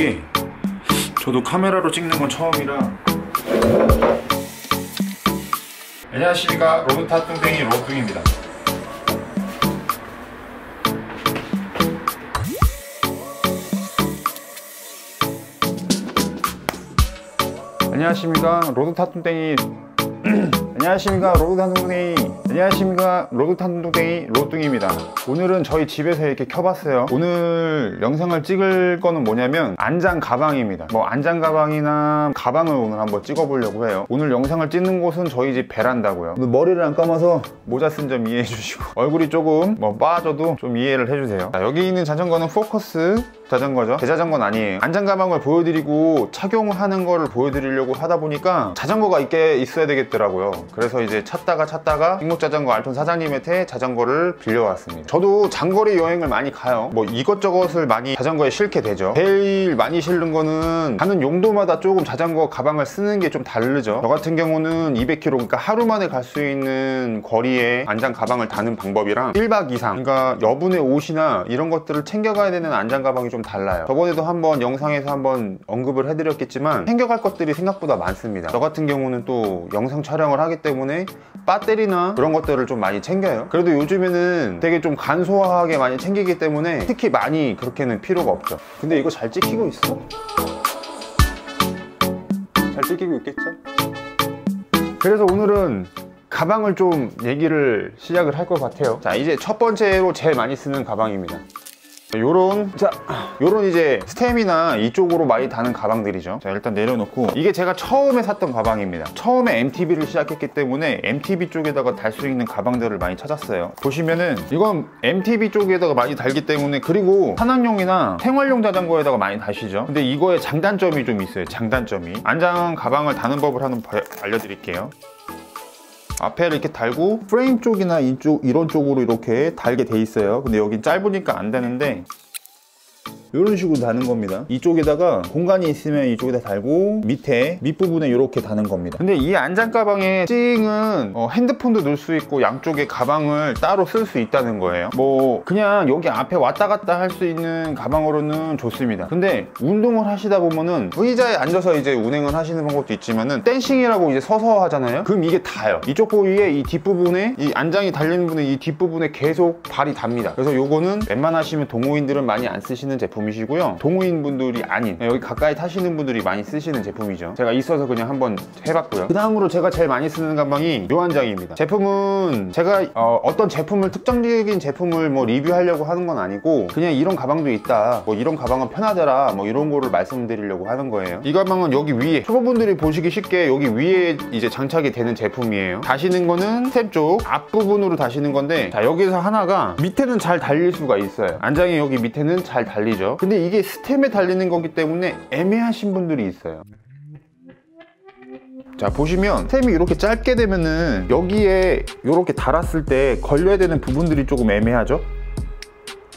이게 저도 카메라로 찍는 건 처음이라. 안녕하십니까, 로드타 뚱땡이 로뚱입니다. 안녕하십니까, 로드타 뚱땡이 안녕하십니까, 로드타 뚱땡이 로뚱입니다. 오늘은 저희 집에서 이렇게 켜봤어요. 오늘 영상을 찍을 거는 뭐냐면 안장 가방입니다. 뭐 안장 가방이나 가방을 오늘 한번 찍어보려고 해요. 오늘 영상을 찍는 곳은 저희 집 베란다고요. 머리를 안 감아서 모자 쓴 점 이해해 주시고, 얼굴이 조금 뭐 빠져도 좀 이해를 해주세요. 자, 여기 있는 자전거는 포커스 자전거죠. 제 자전거는 아니에요. 안장 가방을 보여드리고 착용을 하는 거를 보여드리려고 하다 보니까 자전거가 있어야 되겠더라고요. 그래서 이제 찾다가 행복자전거 알톤 사장님한테 자전거를 빌려왔습니다. 저도 장거리 여행을 많이 가요. 뭐 이것저것을 많이 자전거에 싣게 되죠. 제일 많이 실는 거는 가는 용도마다 조금 자전거 가방을 쓰는 게 좀 다르죠. 저 같은 경우는 200km, 그러니까 하루 만에 갈 수 있는 거리에 안장 가방을 다는 방법이랑 1박 이상, 그러니까 여분의 옷이나 이런 것들을 챙겨가야 되는 안장 가방이 좀 달라요. 저번에도 한번 영상에서 한번 언급을 해드렸겠지만 챙겨갈 것들이 생각보다 많습니다. 저 같은 경우는 또 영상 촬영을 하기 때문에 배터리나 그런 것들을 좀 많이 챙겨요. 그래도 요즘에는 되게 좀 간소하게 많이 챙기기 때문에 특히 많이 그렇게는 필요가 없죠. 근데 이거 잘 찍히고 있어? 잘 찍히고 있겠죠? 그래서 오늘은 가방을 좀 얘기를 시작을 할 것 같아요. 자, 이제 첫 번째로 제일 많이 쓰는 가방입니다. 요런 이제 스템이나 이쪽으로 많이 다는 가방들이죠. 자, 일단 내려놓고, 이게 제가 처음에 샀던 가방입니다. 처음에 MTB를 시작했기 때문에 MTB 쪽에다가 달 수 있는 가방들을 많이 찾았어요. 보시면은 이건 MTB 쪽에다가 많이 달기 때문에, 그리고 산악용이나 생활용 자전거에다가 많이 다시죠. 근데 이거의 장단점이 좀 있어요. 장단점이, 안장 가방을 다는 법을 알려드릴게요. 앞에를 이렇게 달고 프레임 쪽이나 이런 쪽으로 이렇게 달게 돼 있어요. 근데 여긴 짧으니까 안 되는데 이런 식으로 다는 겁니다. 이쪽에다가 공간이 있으면 이쪽에다 달고 밑부분에 이렇게 다는 겁니다. 근데 이 안장 가방의 찡은 핸드폰도 넣을 수 있고 양쪽에 가방을 따로 쓸 수 있다는 거예요. 뭐 그냥 여기 앞에 왔다 갔다 할 수 있는 가방으로는 좋습니다. 근데 운동을 하시다 보면은 의자에 앉아서 이제 운행을 하시는 방법도 있지만은 댄싱이라고 이제 서서 하잖아요. 그럼 이게 닿아요. 이쪽 부위에 이 뒷부분에, 이 안장이 달리는 부분에 이 뒷부분에 계속 발이 닿습니다. 그래서 요거는 웬만하시면 동호인들은 많이 안 쓰시는 제품이시고요. 동호인 분들이 아닌, 여기 가까이 타시는 분들이 많이 쓰시는 제품이죠. 제가 있어서 그냥 한번 해봤고요. 그 다음으로 제가 제일 많이 쓰는 가방이 요 안장입니다. 제품은 제가 어떤 제품을, 특정적인 제품을 뭐 리뷰하려고 하는 건 아니고, 그냥 이런 가방도 있다, 뭐 이런 가방은 편하더라, 뭐 이런 거를 말씀드리려고 하는 거예요. 이 가방은 여기 위에, 초보분들이 보시기 쉽게 여기 위에 이제 장착이 되는 제품이에요. 다시는 거는 스텝 쪽 앞부분으로 다시는 건데, 자, 여기서 하나가 밑에는 잘 달릴 수가 있어요. 안장이 여기 밑에는 잘 달리죠. 근데 이게 스템에 달리는 거기 때문에 애매하신 분들이 있어요. 자, 보시면 스템이 이렇게 짧게 되면은 여기에 이렇게 달았을 때 걸려야 되는 부분들이 조금 애매하죠?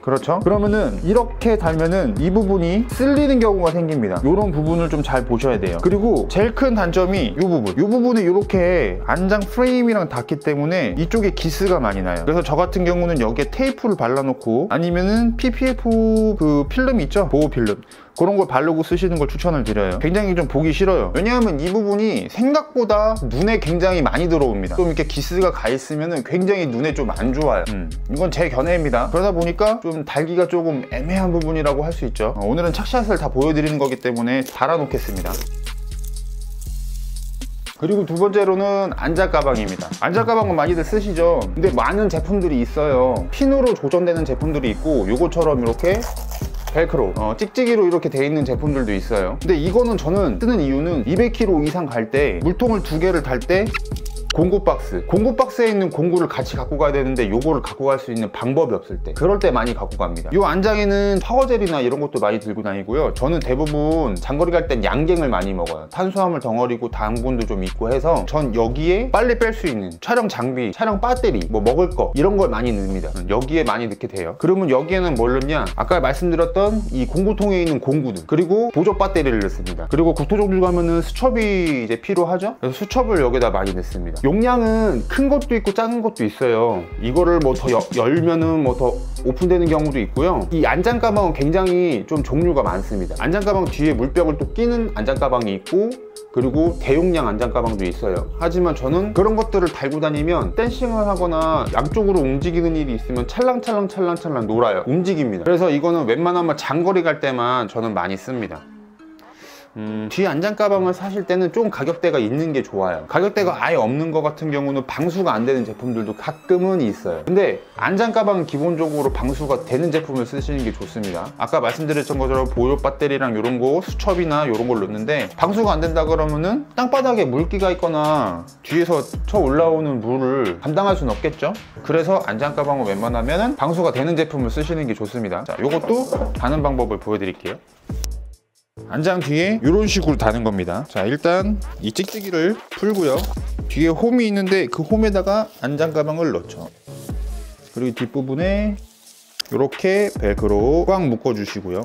그렇죠? 그러면은 이렇게 달면은 이 부분이 쓸리는 경우가 생깁니다. 이런 부분을 좀 잘 보셔야 돼요. 그리고 제일 큰 단점이 이 부분에 이렇게 안장 프레임이랑 닿기 때문에 이쪽에 기스가 많이 나요. 그래서 저 같은 경우는 여기에 테이프를 발라놓고, 아니면은 PPF 그 필름 있죠? 보호 필름, 그런 걸 바르고 쓰시는 걸 추천을 드려요. 굉장히 좀 보기 싫어요. 왜냐하면 이 부분이 생각보다 눈에 굉장히 많이 들어옵니다. 좀 이렇게 기스가 가 있으면 굉장히 눈에 좀 안 좋아요. 이건 제 견해입니다. 그러다 보니까 좀 달기가 조금 애매한 부분이라고 할 수 있죠. 오늘은 착샷을 다 보여드리는 거기 때문에 달아놓겠습니다. 그리고 두 번째로는 안장 가방입니다. 안장 가방은 많이들 쓰시죠. 근데 많은 제품들이 있어요. 핀으로 조정되는 제품들이 있고, 요거처럼 이렇게 벨크로, 찍찍이로 이렇게 돼 있는 제품들도 있어요. 근데 이거는 저는 쓰는 이유는 200km 이상 갈 때 물통을 2개를 달 때 공구 박스에 있는 공구를 같이 갖고 가야 되는데 요거를 갖고 갈 수 있는 방법이 없을 때, 그럴 때 많이 갖고 갑니다. 요 안장에는 샤워젤이나 이런 것도 많이 들고 다니고요. 저는 대부분 장거리 갈 땐 양갱을 많이 먹어요. 탄수화물 덩어리고 당분도 좀 있고 해서 전 여기에 빨리 뺄 수 있는 촬영 장비, 촬영 배터리, 뭐 먹을 거 이런 걸 많이 넣습니다. 여기에 많이 넣게 돼요. 그러면 여기에는 뭘 넣냐, 아까 말씀드렸던 이 공구통에 있는 공구들, 그리고 보조 배터리를 넣습니다. 그리고 국토종주 가면은 수첩이 이제 필요하죠. 그래서 수첩을 여기다 많이 넣습니다. 용량은 큰 것도 있고 작은 것도 있어요. 이거를 뭐 더 열면은 뭐 더 오픈되는 경우도 있고요. 이 안장 가방은 굉장히 좀 종류가 많습니다. 안장 가방 뒤에 물병을 또 끼는 안장 가방이 있고, 그리고 대용량 안장 가방도 있어요. 하지만 저는 그런 것들을 달고 다니면 댄싱을 하거나 양쪽으로 움직이는 일이 있으면 찰랑찰랑 놀아요. 움직입니다. 그래서 이거는 웬만하면 장거리 갈 때만 저는 많이 씁니다. 뒤 안장 가방을 사실 때는 좀 가격대가 있는 게 좋아요. 가격대가 아예 없는 것 같은 경우는 방수가 안 되는 제품들도 가끔은 있어요. 근데 안장 가방은 기본적으로 방수가 되는 제품을 쓰시는 게 좋습니다. 아까 말씀드렸던 것처럼 보조 배터리랑 이런 거, 수첩이나 이런 걸 넣는데 방수가 안 된다 그러면은 땅바닥에 물기가 있거나 뒤에서 쳐 올라오는 물을 감당할 수는 없겠죠. 그래서 안장 가방은 웬만하면 방수가 되는 제품을 쓰시는 게 좋습니다. 자, 요것도 다는 방법을 보여드릴게요. 안장 뒤에 이런 식으로 다는 겁니다. 자, 일단 이 찍찍이를 풀고요. 뒤에 홈이 있는데 그 홈에다가 안장 가방을 넣죠. 그리고 뒷부분에 이렇게 벨크로 꽉 묶어 주시고요.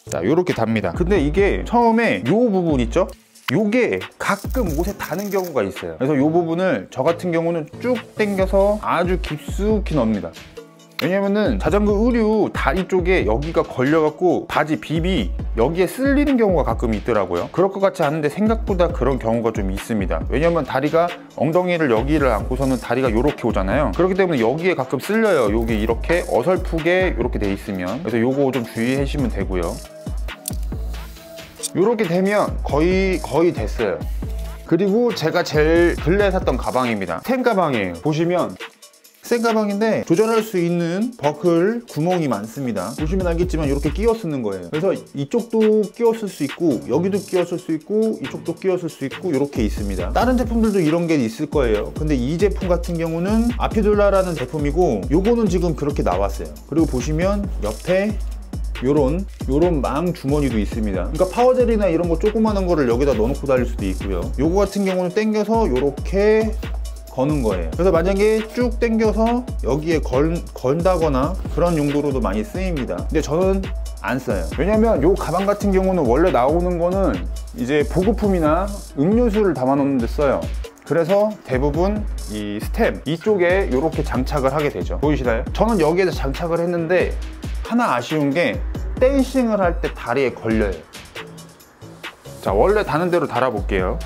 자, 이렇게 답니다. 근데 이게 처음에 이 부분 있죠? 요게 가끔 옷에 닿는 경우가 있어요. 그래서 이 부분을 저 같은 경우는 쭉 당겨서 아주 깊숙이 넣습니다. 왜냐면은 자전거 의류 다리 쪽에 여기가 걸려갖고 바지 빕이 여기에 쓸리는 경우가 가끔 있더라고요. 그럴 것 같지 않은데 생각보다 그런 경우가 좀 있습니다. 왜냐면 다리가 엉덩이를 여기를 안고서는 다리가 이렇게 오잖아요. 그렇기 때문에 여기에 가끔 쓸려요. 여기 이렇게 어설프게 이렇게 돼 있으면. 그래서 요거 좀 주의해 주시면 되고요. 이렇게 되면 거의 됐어요. 그리고 제가 제일 근래에 샀던 가방입니다. 스템 가방이에요. 보시면 센 가방인데 조절할 수 있는 버클 구멍이 많습니다. 보시면 알겠지만 이렇게 끼워 쓰는 거예요. 그래서 이쪽도 끼워 쓸 수 있고, 여기도 끼워 쓸 수 있고, 이쪽도 끼워 쓸 수 있고, 이렇게 있습니다. 다른 제품들도 이런 게 있을 거예요. 근데 이 제품 같은 경우는 아피돌라라는 제품이고, 요거는 지금 그렇게 나왔어요. 그리고 보시면 옆에 요런 망 주머니도 있습니다. 그러니까 파워젤이나 이런 거 조그마한 거를 여기다 넣어놓고 다닐 수도 있고요. 요거 같은 경우는 당겨서 요렇게 거는 거예요. 그래서 만약에 쭉 당겨서 여기에 건다거나 그런 용도로도 많이 쓰입니다. 근데 저는 안 써요. 왜냐면 요 가방 같은 경우는 원래 나오는 거는 이제 보급품이나 음료수를 담아 놓는 데 써요. 그래서 대부분 이 스템 이쪽에 이렇게 장착을 하게 되죠. 보이시나요? 저는 여기에다 장착을 했는데 하나 아쉬운 게 댄싱을 할 때 다리에 걸려요. 자, 원래 다는 대로 달아볼게요.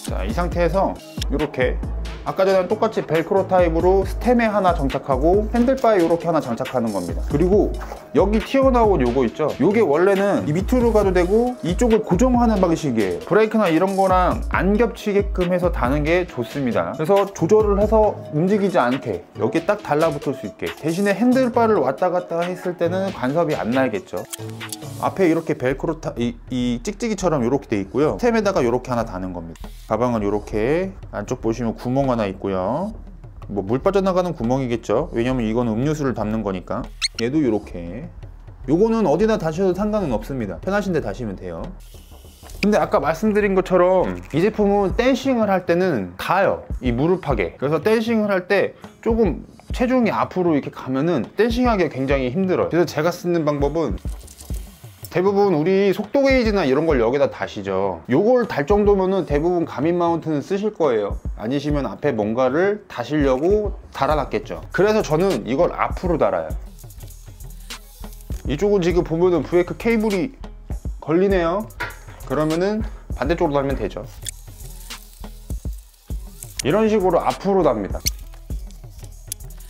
자, 이 상태에서 이렇게 아까 전에 똑같이 벨크로 타입으로 스템에 하나 장착하고 핸들바에 이렇게 하나 장착하는 겁니다. 그리고 여기 튀어나온 요거 있죠? 요게 원래는 이 밑으로 가도 되고 이쪽을 고정하는 방식이에요. 브레이크나 이런 거랑 안 겹치게끔 해서 다는 게 좋습니다. 그래서 조절을 해서 움직이지 않게 여기에 딱 달라붙을 수 있게. 대신에 핸들바를 왔다 갔다 했을 때는 간섭이 안 나겠죠. 앞에 이렇게 벨크로 이 찍찍이처럼 이렇게 돼 있고요. 스템에다가 이렇게 하나 다는 겁니다. 가방은 이렇게 안쪽 보시면 구멍 하나 있고요. 뭐 물 빠져나가는 구멍이겠죠. 왜냐면 이건 음료수를 담는 거니까. 얘도 이렇게. 요거는 어디다 다셔도 상관은 없습니다. 편하신 데 다시면 돼요. 근데 아까 말씀드린 것처럼 이 제품은 댄싱을 할 때는 닿아요. 이 무릎하게. 그래서 댄싱을 할 때 조금 체중이 앞으로 이렇게 가면은 댄싱하기가 굉장히 힘들어요. 그래서 제가 쓰는 방법은 대부분 우리 속도 게이지나 이런 걸 여기다 다시죠. 요걸 달 정도면은 대부분 가민 마운트는 쓰실 거예요. 아니시면 앞에 뭔가를 다시려고 달아놨겠죠. 그래서 저는 이걸 앞으로 달아요. 이쪽은 지금 보면은 브레이크 케이블이 걸리네요. 그러면은 반대쪽으로 달면 되죠. 이런 식으로 앞으로 답니다.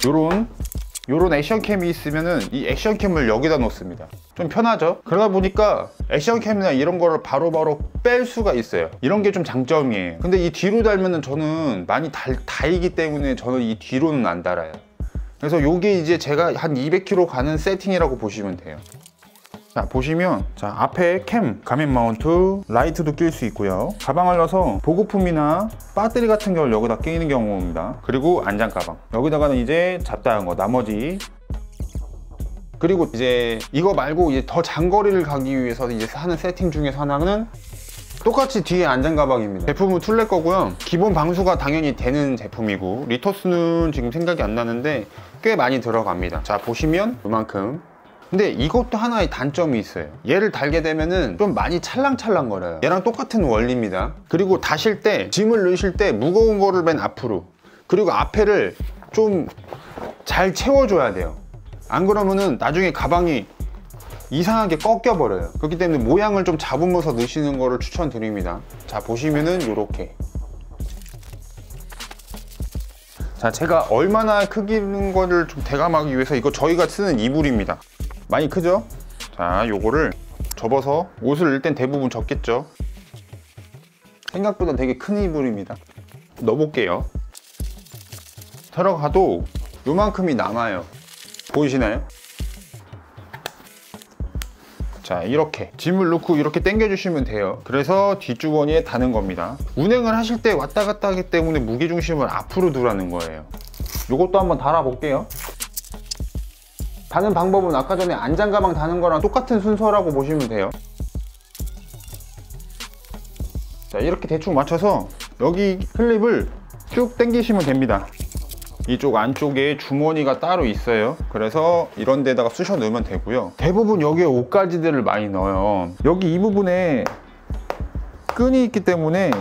요런 액션캠이 있으면은 이 액션캠을 여기다 놓습니다. 좀 편하죠? 그러다 보니까 액션캠이나 이런 거를 바로바로 뺄 수가 있어요. 이런 게 좀 장점이에요. 근데 이 뒤로 달면은 저는 많이 다이기 때문에 저는 이 뒤로는 안 달아요. 그래서 요게 이제 제가 한 200km 가는 세팅이라고 보시면 돼요. 자, 보시면 자, 앞에 캠, 가민 마운트, 라이트도 낄 수 있고요. 가방을 넣어서 보급품이나 배터리 같은 걸 여기다 끼는 경우입니다. 그리고 안장 가방. 여기다가는 이제 잡다한 거, 나머지. 그리고 이제 이거 말고 이제 더 장거리를 가기 위해서 이제 하는 세팅 중에서 하나는 똑같이 뒤에 안장 가방입니다. 제품은 툴레 거고요. 기본 방수가 당연히 되는 제품이고 리토스는 지금 생각이 안 나는데 꽤 많이 들어갑니다. 자, 보시면 이만큼 근데 이것도 하나의 단점이 있어요. 얘를 달게 되면은 좀 많이 찰랑찰랑 거려요. 얘랑 똑같은 원리입니다. 그리고 다실 때, 짐을 넣으실 때 무거운 거를 맨 앞으로, 그리고 앞에를 좀 잘 채워줘야 돼요. 안 그러면은 나중에 가방이 이상하게 꺾여 버려요. 그렇기 때문에 모양을 좀 잡으면서 넣으시는 거를 추천드립니다. 자, 보시면은 요렇게. 자, 제가 얼마나 크기는 거를 좀 대감하기 위해서 이거 저희가 쓰는 이불입니다. 많이 크죠? 자, 요거를 접어서 옷을 일단 대부분 접겠죠. 생각보다 되게 큰 이불입니다. 넣어볼게요. 들어가도 요만큼이 남아요. 보이시나요? 자, 이렇게 짐을 넣고 이렇게 당겨 주시면 돼요. 그래서 뒷주머니에 다는 겁니다. 운행을 하실 때 왔다 갔다 하기 때문에 무게중심을 앞으로 두라는 거예요. 요것도 한번 달아 볼게요. 다는 방법은 아까 전에 안장가방 다는 거랑 똑같은 순서라고 보시면 돼요. 자, 이렇게 대충 맞춰서 여기 클립을 쭉 당기시면 됩니다. 이쪽 안쪽에 주머니가 따로 있어요. 그래서 이런 데다가 쑤셔 넣으면 되고요. 대부분 여기에 옷가지들을 많이 넣어요. 여기 이 부분에 끈이 있기 때문에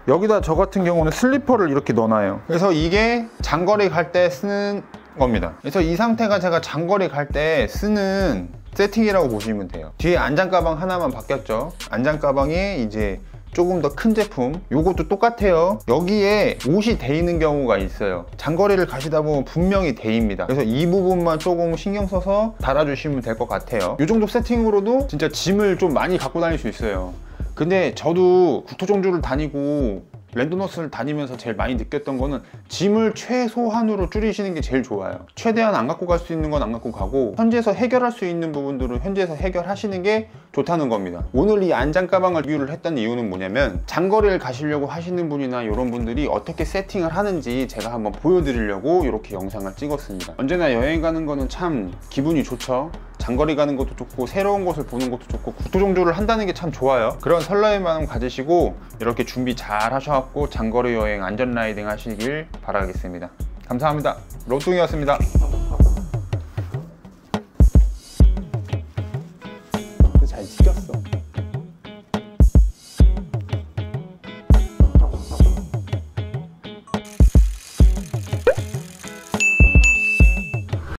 여기다 저 같은 경우는 슬리퍼를 이렇게 넣어놔요. 그래서 이게 장거리 갈 때 쓰는 겁니다. 그래서 이 상태가 제가 장거리 갈 때 쓰는 세팅이라고 보시면 돼요. 뒤에 안장가방 하나만 바뀌었죠. 안장가방에 이제 조금 더 큰 제품, 요것도 똑같아요. 여기에 옷이 돼 있는 경우가 있어요. 장거리를 가시다 보면 분명히 돼입니다. 그래서 이 부분만 조금 신경 써서 달아주시면 될 것 같아요. 이 정도 세팅으로도 진짜 짐을 좀 많이 갖고 다닐 수 있어요. 근데 저도 국토종주를 다니고 랜드노스를 다니면서 제일 많이 느꼈던 거는 짐을 최소한으로 줄이시는 게 제일 좋아요. 최대한 안 갖고 갈 수 있는 건 안 갖고 가고 현지에서 해결할 수 있는 부분들은 현지에서 해결하시는 게 좋다는 겁니다. 오늘 이 안장 가방을 리뷰를 했던 이유는 뭐냐면 장거리를 가시려고 하시는 분이나 이런 분들이 어떻게 세팅을 하는지 제가 한번 보여드리려고 이렇게 영상을 찍었습니다. 언제나 여행 가는 거는 참 기분이 좋죠. 장거리 가는 것도 좋고 새로운 곳을 보는 것도 좋고 국토종주를 한다는 게 참 좋아요. 그런 설레임 마음 가지시고 이렇게 준비 잘 하셔갖고 장거리 여행 안전 라이딩 하시길 바라겠습니다. 감사합니다. 로뚱이었습니다. 잘 찍혔어.